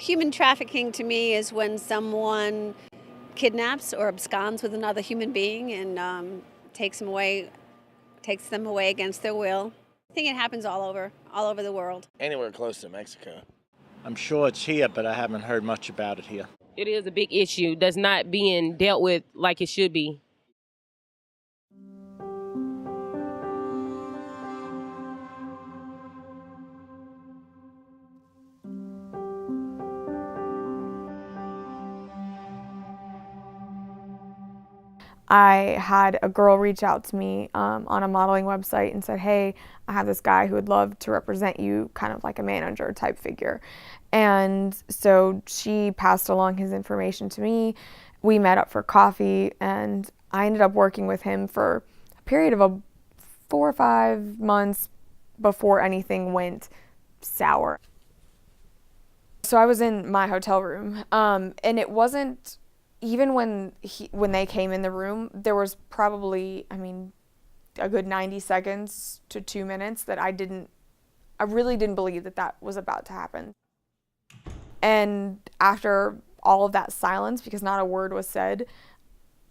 Human trafficking to me is when someone kidnaps or absconds with another human being and takes them away against their will. I think it happens all over the world. Anywhere close to Mexico. I'm sure it's here, but I haven't heard much about it here. It is a big issue that's not being dealt with like it should be. I had a girl reach out to me on a modeling website and said, hey, I have this guy who would love to represent you, kind of like a manager type figure. And so she passed along his information to me. We met up for coffee, and I ended up working with him for a period of 4 or 5 months before anything went sour. So I was in my hotel room, and it wasn't, even when they came in the room, there was probably, a good 90 seconds to 2 minutes that I really didn't believe that was about to happen. And after all of that silence, because not a word was said,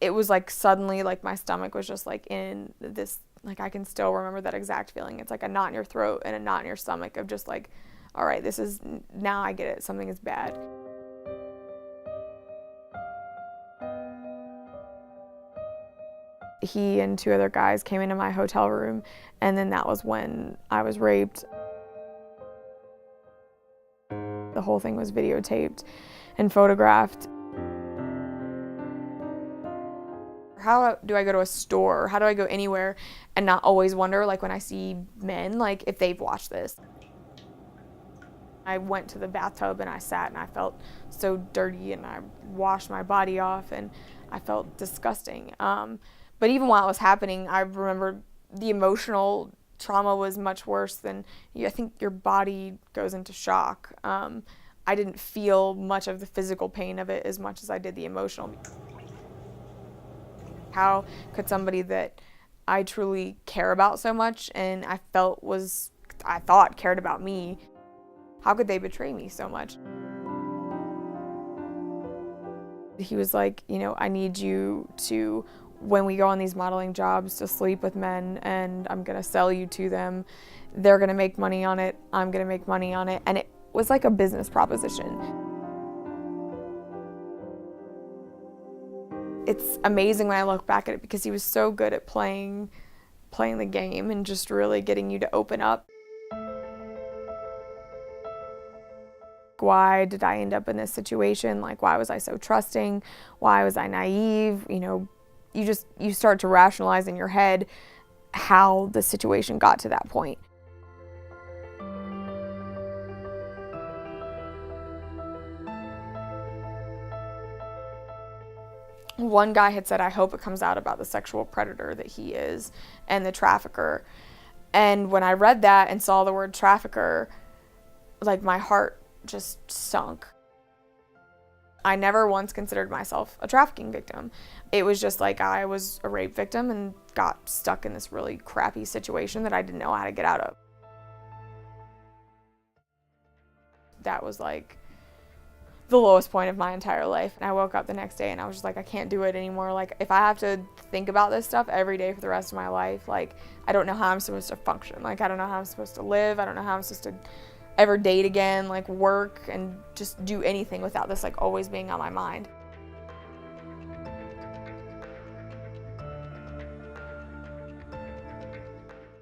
it was like suddenly like my stomach was just like in this, like I can still remember that exact feeling. It's like a knot in your throat and a knot in your stomach of just like, all right, now I get it, something is bad. He and 2 other guys came into my hotel room, and then that was when I was raped. The whole thing was videotaped and photographed. How do I go to a store? How do I go anywhere and not always wonder, like when I see men, like if they've watched this? I went to the bathtub and I sat and I felt so dirty, and I washed my body off and I felt disgusting. But even while it was happening, I remember the emotional trauma was much worse than, I think your body goes into shock. I didn't feel much of the physical pain of it as much as I did the emotional. How could somebody that I truly care about so much and I thought cared about me, how could they betray me so much? He was like, I need you to, when we go on these modeling jobs, to sleep with men, and I'm gonna sell you to them. They're gonna make money on it, I'm gonna make money on it. And it was like a business proposition. It's amazing when I look back at it, because he was so good at playing the game and just really getting you to open up. Why did I end up in this situation? Like, why was I so trusting? Why was I naive? You start to rationalize in your head how the situation got to that point. One guy had said, I hope it comes out about the sexual predator that he is and the trafficker. And when I read that and saw the word trafficker, like my heart just sunk. I never once considered myself a trafficking victim. It was just like I was a rape victim and got stuck in this really crappy situation that I didn't know how to get out of. That was like the lowest point of my entire life. And I woke up the next day and I was just like, I can't do it anymore. Like, if I have to think about this stuff every day for the rest of my life, like, I don't know how I'm supposed to function. Like, I don't know how I'm supposed to live. I don't know how I'm supposed to ever date again, like work and just do anything without this like always being on my mind.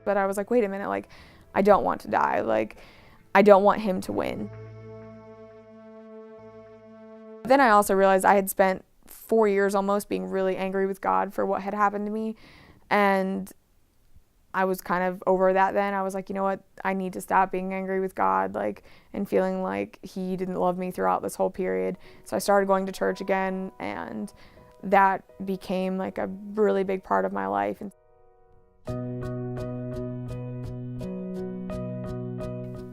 But I was like, wait a minute, like, I don't want to die. Like, I don't want him to win. Then I also realized I had spent 4 years almost being really angry with God for what had happened to me. And I was kind of over that then. I was like, you know what? I need to stop being angry with God, like, and feeling like he didn't love me throughout this whole period. So I started going to church again, and that became like a really big part of my life.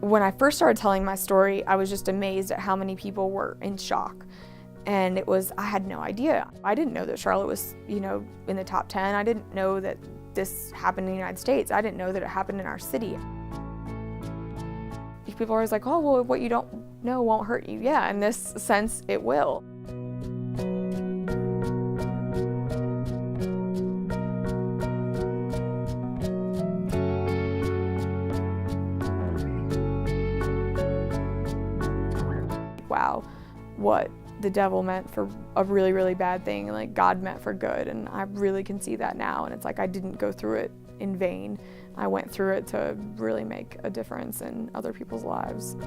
When I first started telling my story, I was just amazed at how many people were in shock. And I had no idea. I didn't know that Charlotte was, in the top 10. I didn't know that this happened in the United States. I didn't know that it happened in our city. People are always like, oh, well, what you don't no, it won't hurt you. Yeah, in this sense, it will. Wow, what the devil meant for a really, really bad thing, like God meant for good, and I really can see that now, and it's like I didn't go through it in vain. I went through it to really make a difference in other people's lives.